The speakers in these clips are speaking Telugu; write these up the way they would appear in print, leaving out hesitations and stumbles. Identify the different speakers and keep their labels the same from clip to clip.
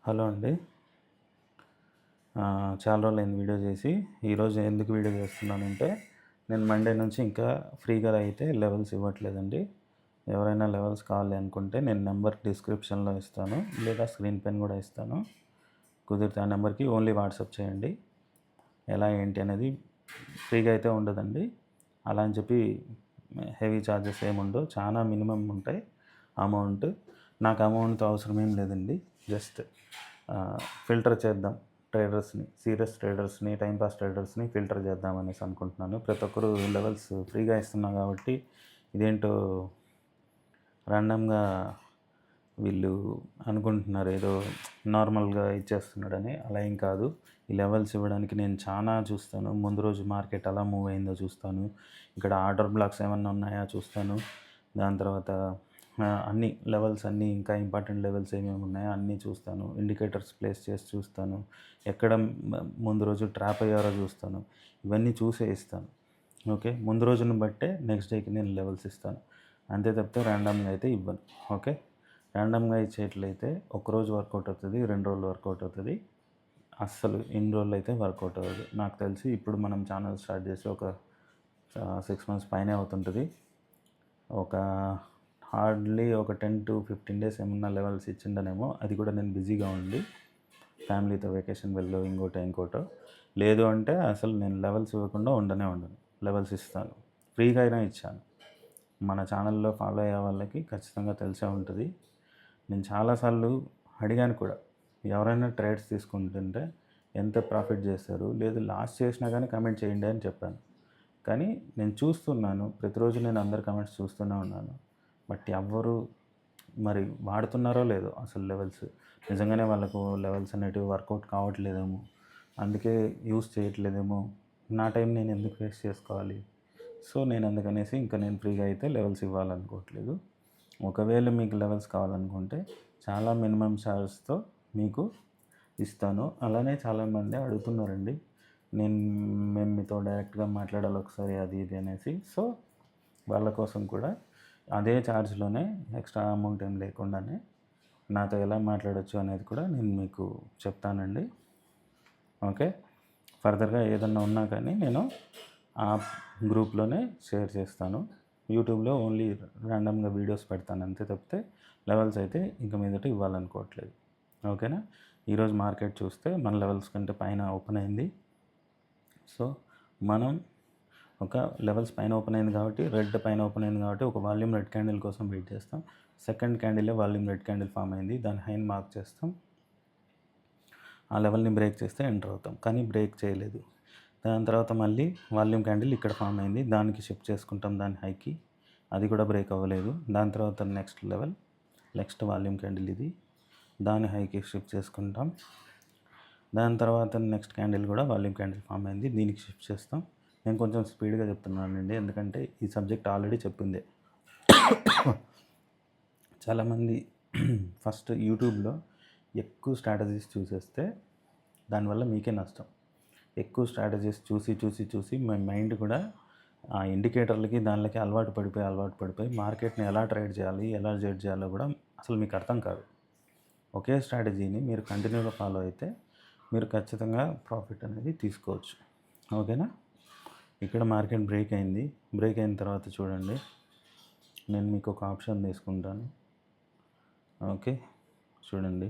Speaker 1: హలో అండి. చాలా రోజులైంది వీడియో చేసి. ఈరోజు ఎందుకు వీడియో చేస్తున్నానంటే, నేను మండే నుంచి ఇంకా ఫ్రీగా అయితే లెవెల్స్ ఇవ్వట్లేదండి. ఎవరైనా లెవెల్స్ కావాలి అనుకుంటే నేను నెంబర్ డిస్క్రిప్షన్లో ఇస్తాను, లేదా స్క్రీన్ పైన కూడా ఇస్తాను. కుదిరితే ఆ నెంబర్కి ఓన్లీ వాట్సాప్ చేయండి. ఎలా ఏంటి అనేది ఫ్రీగా అయితే ఉండదండి. అలా అని చెప్పి హెవీ ఛార్జెస్ ఏమి ఉండవు. చాలా మినిమం ఉంటాయి అమౌంట్. నాకు అమౌంట్తో అవసరం ఏం లేదండి. జస్ట్ ఫిల్టర్ చేద్దాం ట్రేడర్స్ని, సీరియస్ ట్రేడర్స్ని, టైంపాస్ ట్రేడర్స్ని ఫిల్టర్ చేద్దాం అనేసి అనుకుంటున్నాను. ప్రతి ఒక్కరు లెవెల్స్ ఫ్రీగా ఇస్తున్నాం కాబట్టి ఇదేంటో ర్యాండమ్గా వీళ్ళు అనుకుంటున్నారు ఏదో నార్మల్గా ఇచ్చేస్తున్నాడని. అలా ఏం కాదు. ఈ లెవెల్స్ ఇవ్వడానికి నేను చాలా చూస్తాను. ముందు రోజు మార్కెట్ ఎలా మూవ్ అయిందో చూస్తాను, ఇక్కడ ఆర్డర్ బ్లాక్స్ ఏమన్నా ఉన్నాయా చూస్తాను. దాని తర్వాత అన్ని లెవెల్స్ అన్నీ, ఇంకా ఇంపార్టెంట్ లెవెల్స్ ఏమేమి ఉన్నాయో అన్నీ చూస్తాను. ఇండికేటర్స్ ప్లేస్ చేసి చూస్తాను. ఎక్కడ ముందు రోజు ట్రాప్ అయ్యారో చూస్తాను. ఇవన్నీ చూసే ఇస్తాను. ఓకే, ముందు రోజును బట్టే నెక్స్ట్ డేకి నేను లెవెల్స్ ఇస్తాను. అంతే తప్పితే ర్యాండమ్గా అయితే ఇవ్వను. ఓకే, ర్యాండమ్గా ఇచ్చేట్లయితే ఒకరోజు వర్కౌట్ అవుతుంది, 2 రోజులు వర్కౌట్ అవుతుంది. అస్సలు ఇన్ని రోజులు అయితే వర్కౌట్ అవ్వదు. నాకు తెలిసి ఇప్పుడు మనం ఛానల్ స్టార్ట్ చేసి ఒక 6 months పైనే అవుతుంటుంది. ఒక హార్డ్లీ ఒక 10 to 15 days ఏమన్నా లెవెల్స్ ఇచ్చిండనేమో. అది కూడా నేను బిజీగా ఉండి ఫ్యామిలీతో వెకేషన్ వెళ్ళో ఇంకోటో. లేదు అంటే అసలు నేను లెవెల్స్ ఇవ్వకుండా ఉండను. లెవెల్స్ ఇస్తాను, ఫ్రీగా అయినా ఇచ్చాను. మన ఛానల్లో ఫాలో అయ్యే వాళ్ళకి ఖచ్చితంగా తెలిసే ఉంటుంది. నేను చాలాసార్లు అడిగాను కూడా, ఎవరైనా ట్రేడ్స్ తీసుకుంటుంటే ఎంత ప్రాఫిట్ చేస్తారు, లేదు లాస్ చేసినా కానీ కమెంట్ చేయండి అని చెప్పాను. కానీ నేను చూస్తున్నాను, ప్రతిరోజు నేను అందరి కమెంట్స్ చూస్తూనే ఉన్నాను. బట్ ఎవ్వరు మరి వాడుతున్నారో లేదో అసలు లెవెల్స్. నిజంగానే వాళ్ళకు లెవెల్స్ అనేటివి వర్కౌట్ కావట్లేదేమో, అందుకే యూస్ చేయట్లేదేమో. నా టైం నేను ఎందుకు వేస్ట్ చేసుకోవాలి? సో నేను అందుకనేసి ఇంకా నేను ఫ్రీగా అయితే లెవెల్స్ ఇవ్వాలనుకోవట్లేదు. ఒకవేళ మీకు లెవెల్స్ కావాలనుకుంటే చాలా మినిమం ఛార్జ్తో మీకు ఇస్తాను. అలానే చాలామంది అడుగుతున్నారండి, మేము మీతో డైరెక్ట్గా మాట్లాడాలి ఒకసారి అది ఇది అనేసి. సో వాళ్ళ కోసం కూడా అదే ఛార్జ్లోనే ఎక్స్ట్రా అమౌంట్ ఏం లేకుండానే నాతో ఎలా మాట్లాడవచ్చు అనేది కూడా నేను మీకు చెప్తానండి. ఓకే, ఫర్దర్గా ఏదన్నా ఉన్నా కానీ నేను ఆ గ్రూప్లోనే షేర్ చేస్తాను. యూట్యూబ్లో ఓన్లీ ర్యాండమ్గా వీడియోస్ పెడతాను అంతే తప్పితే లెవెల్స్ అయితే ఇంక మీదట ఇవ్వాలనుకోవట్లేదు. ఓకేనా. ఈరోజు మార్కెట్ చూస్తే మన లెవెల్స్ కంటే పైన ఓపెన్ అయింది. సో మనం ఒక లెవెల్స్ పైన ఓపెన్ అయింది కాబట్టి, రెడ్ పైన ఓపెన్ అయింది కాబట్టి ఒక వాల్యూమ్ రెడ్ క్యాండిల్ కోసం వెయిట్ చేస్తాం. సెకండ్ క్యాండిలే వాల్యూమ్ రెడ్ క్యాండిల్ ఫామ్ అయింది, దాని హైని మార్క్ చేస్తాం. ఆ లెవెల్ని బ్రేక్ చేస్తే ఎంటర్ అవుతాం, కానీ బ్రేక్ చేయలేదు. దాని తర్వాత మళ్ళీ వాల్యూమ్ క్యాండిల్ ఇక్కడ ఫామ్ అయింది, దానికి షిఫ్ట్ చేసుకుంటాం దాని హైకి, అది కూడా బ్రేక్ అవ్వలేదు. దాని తర్వాత next level, next volume candle ఇది, దాని హైకి షిఫ్ట్ చేసుకుంటాం. దాని తర్వాత నెక్స్ట్ క్యాండిల్ కూడా వాల్యూమ్ క్యాండిల్ ఫామ్ అయింది, దీనికి షిఫ్ట్ చేస్తాం. నేను కొంచెం స్పీడ్గా చెప్తున్నానండి, ఎందుకంటే ఈ సబ్జెక్ట్ ఆల్రెడీ చెప్పిందే. చాలామంది ఫస్ట్ యూట్యూబ్లో ఎక్కువ స్ట్రాటజీస్ చూసేస్తే దానివల్ల మీకే నష్టం. ఎక్కువ స్ట్రాటజీస్ చూసి మీ మైండ్ కూడా ఆ ఇండికేటర్లకి దానిలోకి అలవాటు పడిపోయి మార్కెట్ని ఎలా ట్రేడ్ చేయాలి, ఎలా జడ్జ్ చేయాలో కూడా అసలు మీకు అర్థం కాదు. ఒకే స్ట్రాటజీని మీరు కంటిన్యూగా ఫాలో అయితే మీరు ఖచ్చితంగా ప్రాఫిట్ అనేది తీసుకోవచ్చు. ఓకేనా. ఇక్కడ మార్కెట్ బ్రేక్ అయింది. బ్రేక్ అయిన తర్వాత చూడండి, నేను మీకు ఒక ఆప్షన్ తీసుకుంటాను. ఓకే, చూడండి,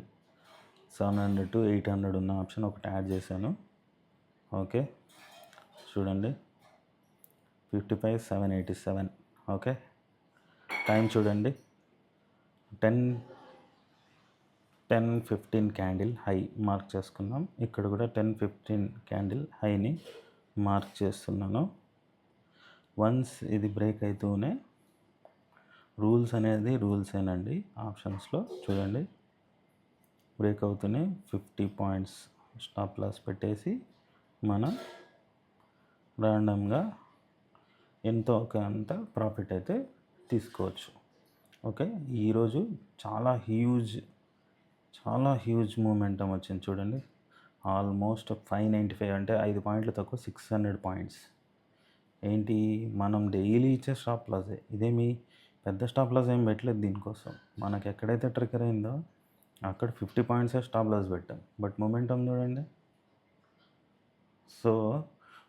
Speaker 1: 700 to 800 ఉన్న ఆప్షన్ ఒకటి యాడ్ చేశాను. ఓకే, చూడండి, 55,787. ఓకే, టైం చూడండి, 10:15 క్యాండిల్ హై మార్క్ చేసుకున్నాం. ఇక్కడ కూడా 10:15 క్యాండిల్ హైని మార్క్ చేస్తున్నాను. వన్స్ ఇది బ్రేక్ అవుతూనే రూల్స్ అనేది రూల్సేనండి. ఆప్షన్స్లో చూడండి, బ్రేక్ అవుతూనే 50 పాయింట్స్ స్టాప్ లాస్ పెట్టేసి మనం ర్యాండమ్గా ఎంతో కొంత ప్రాఫిట్ అయితే తీసుకోవచ్చు. ఓకే, ఈరోజు చాలా హ్యూజ్ మూమెంటం వచ్చింది చూడండి. ఆల్మోస్ట్ 595, అంటే 5 పాయింట్లు తక్కువ 600 పాయింట్స్. ఏంటి, మనం డైలీ ఇచ్చే స్టాప్ లాసే. ఇదేమి పెద్ద స్టాప్ లాస్ ఏం పెట్టలేదు దీనికోసం. మనకి ఎక్కడైతే ట్రిగర్ అయిందో అక్కడ 50 పాయింట్సే స్టాప్ లాస్ పెట్టాం, బట్ మొమెంటం చూడండి. సో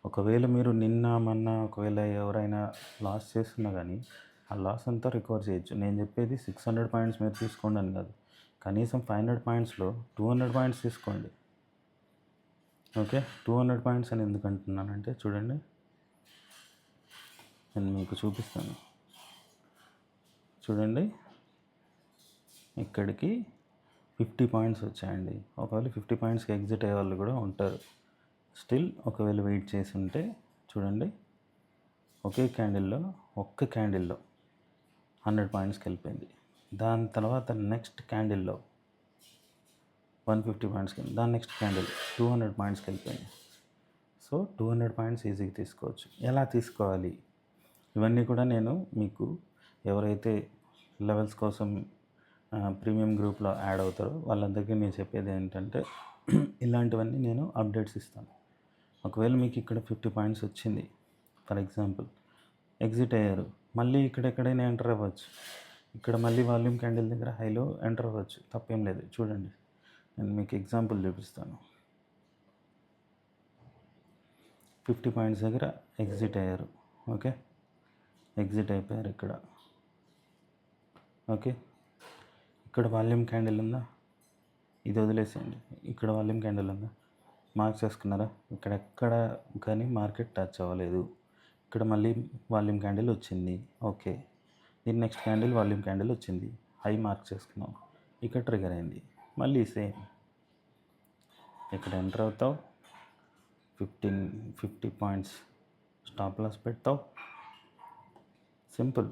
Speaker 1: ఒకవేళ మీరు నిన్న మొన్న ఒకవేళ ఎవరైనా లాస్ చేస్తున్నా కానీ ఆ లాస్ అంతా రికవర్ చేయొచ్చు. నేను చెప్పేది 600 పాయింట్స్ మీరు తీసుకోండి అని కాదు, కనీసం 500 పాయింట్స్లో 200 పాయింట్స్ తీసుకోండి. ఓకే, 200 పాయింట్స్ అని ఎందుకు అంటున్నానంటే చూడండి, నేను మీకు చూపిస్తాను. చూడండి, ఇక్కడికి 50 పాయింట్స్ వచ్చాయండి. ఒకవేళ 50 పాయింట్స్కి ఎగ్జిట్ అయ్యే వాళ్ళు కూడా ఉంటారు. స్టిల్ ఒకవేళ వెయిట్ చేసి ఉంటే చూడండి, ఒకే క్యాండిల్లో ఒక్క క్యాండిల్లో 100 పాయింట్స్కి వెళ్ళిపోయింది. దాని తర్వాత నెక్స్ట్ క్యాండిల్లో 150 పాయింట్స్కి, దాని నెక్స్ట్ క్యాండిల్ 200 పాయింట్స్కి వెళ్ళిపోయింది. సో 200 పాయింట్స్ ఈజీగా తీసుకోవచ్చు. ఎలా తీసుకోవాలి ఇవన్నీ కూడా నేను మీకు ఎవరైతే లెవెల్స్ కోసం ప్రీమియం గ్రూప్లో యాడ్ అవుతారో వాళ్ళందరికీ నేను చెప్పేది ఏంటంటే ఇలాంటివన్నీ నేను అప్డేట్స్ ఇస్తాను. ఒకవేళ మీకు ఇక్కడ 50 పాయింట్స్ వచ్చింది ఫర్ ఎగ్జాంపుల్, ఎగ్జిట్ అయ్యారు, మళ్ళీ ఇక్కడ ఎక్కడైనా ఎంటర్ అవ్వచ్చు. ఇక్కడ మళ్ళీ వాల్యూమ్ క్యాండిల్ దగ్గర హైలో ఎంటర్ అవ్వచ్చు, తప్పేం లేదు. చూడండి, నేను మీకు ఎగ్జాంపుల్ చూపిస్తాను. 50 పాయింట్స్ దగ్గర ఎగ్జిట్ అయ్యారు. ఓకే, ఎగ్జిట్ అయిపోయారు ఇక్కడ. ఓకే, ఇక్కడ వాల్యూమ్ క్యాండిల్ ఉందా, ఇది వదిలేసేయండి. ఇక్కడ వాల్యూమ్ క్యాండిల్ ఉందా, మార్క్ చేసుకున్నారా? ఇక్కడ ఎక్కడ కానీ మార్కెట్ టచ్ అవ్వలేదు. ఇక్కడ మళ్ళీ వాల్యూమ్ క్యాండిల్ వచ్చింది. ఓకే, దీని నెక్స్ట్ క్యాండిల్ వాల్యూమ్ క్యాండిల్ వచ్చింది, హై మార్క్ చేసుకున్నాం, ఇక్కడ ట్రిగర్ అయింది. మళ్ళీ సేమ్ ఇక్కడ ఎంటర్ అవుతావు, 50 పాయింట్స్ స్టాప్ లాస్ పెడతావు, సింపుల్.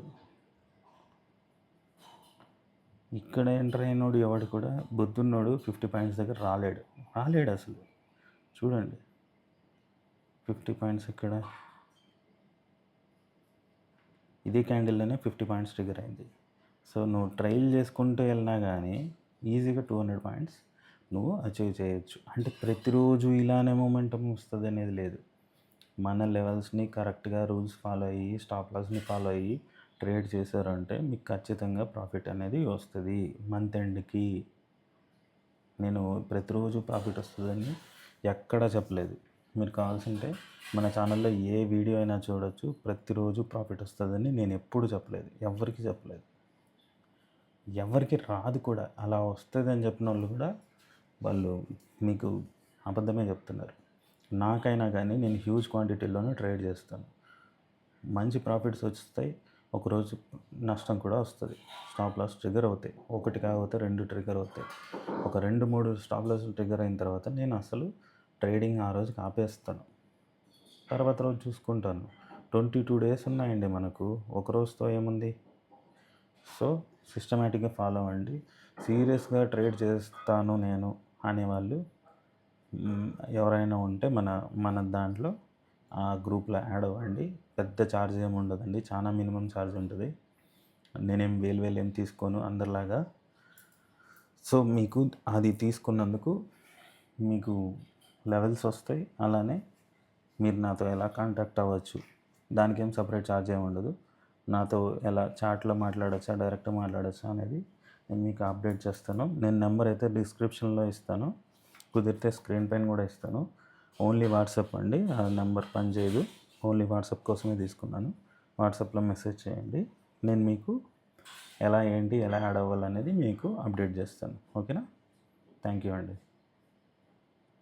Speaker 1: ఇక్కడ ఎంటర్ అయినోడు ఎవడు కూడా బుద్ధున్నోడు 50 పాయింట్స్ దగ్గర రాలేడు అసలు. చూడండి, 50 పాయింట్స్ ఇక్కడ ఇదే క్యాండిల్లోనే 50 పాయింట్స్ ట్రిగర్ అయింది. సో నువ్వు ట్రైల్ చేసుకుంటూ వెళ్ళినా కానీ ఈజీగా 200 పాయింట్స్ నువ్వు అచీవ్ చేయొచ్చు. అంటే ప్రతిరోజు ఇలానే మొమెంటం వస్తుంది అనేది లేదు. మన లెవెల్స్ని కరెక్ట్గా రూల్స్ ఫాలో అయ్యి స్టాప్ లాస్ని ఫాలో అయ్యి ట్రేడ్ చేశారంటే మీకు ఖచ్చితంగా ప్రాఫిట్ అనేది వస్తుంది. మంత్ ఎండ్కి నేను ప్రతిరోజు ప్రాఫిట్ వస్తుందని ఎక్కడా చెప్పలేదు. మీరు కావాల్సింటే మన ఛానల్లో ఏ వీడియో అయినా చూడొచ్చు. ప్రతిరోజు ప్రాఫిట్ వస్తుందని నేను ఎప్పుడు చెప్పలేదు, ఎవరికి చెప్పలేదు, ఎవరికి రాదు కూడా. అలా వస్తుంది అని చెప్పిన వాళ్ళు కూడా వాళ్ళు మీకు అబద్ధమే చెప్తున్నారు. నాకైనా కానీ నేను హ్యూజ్ క్వాంటిటీలోనే ట్రేడ్ చేస్తాను. మంచి ప్రాఫిట్స్ వస్తాయి, ఒకరోజు నష్టం కూడా వస్తుంది. స్టాప్ లాస్ ట్రిగర్ అవుతాయి, ఒకటి కాకపోతే 2 ట్రిగర్ అవుతాయి. ఒక 2-3 స్టాప్ లాస్ ట్రిగర్ అయిన తర్వాత నేను అసలు ట్రేడింగ్ ఆ రోజుకి ఆపేస్తాను. తర్వాత రోజు చూసుకుంటాను. 22 డేస్ ఉన్నాయండి మనకు, ఒక రోజుతో ఏముంది. సో సిస్టమేటిక్గా ఫాలో అవ్వండి. సీరియస్గా ట్రేడ్ చేస్తాను నేను అనేవాళ్ళు ఎవరైనా ఉంటే మన దాంట్లో ఆ గ్రూప్లో యాడ్ అవ్వండి. పెద్ద ఛార్జ్ ఏమి ఉండదండి, చాలా మినిమం ఛార్జ్ ఉంటుంది. నేనేం వేలు ఏం తీసుకోను అందరిలాగా. సో మీకు అది తీసుకున్నందుకు మీకు లెవెల్స్ వస్తాయి. అలానే మీరు నాతో ఎలా కాంటాక్ట్ అవ్వచ్చు, దానికేం సపరేట్ ఛార్జ్ ఏమి ఉండదు. నాతో ఎలా చాట్లో మాట్లాడచ్చా, డైరెక్ట్గా మాట్లాడచ్చా అనేది నేను మీకు అప్డేట్ చేస్తాను. నేను నెంబర్ అయితే డిస్క్రిప్షన్లో ఇస్తాను, కుదిరితే స్క్రీన్ పైన కూడా ఇస్తాను. ఓన్లీ వాట్సాప్ అండి, ఆ నెంబర్ పనిచేయదు. ఓన్లీ వాట్సాప్ కోసమే తీసుకున్నాను. వాట్సాప్లో మెసేజ్ చేయండి, నేను మీకు ఎలా యాడ్ అవ్వాలనేది మీకు అప్డేట్ చేస్తాను. ఓకేనా? థ్యాంక్ యూ అండి.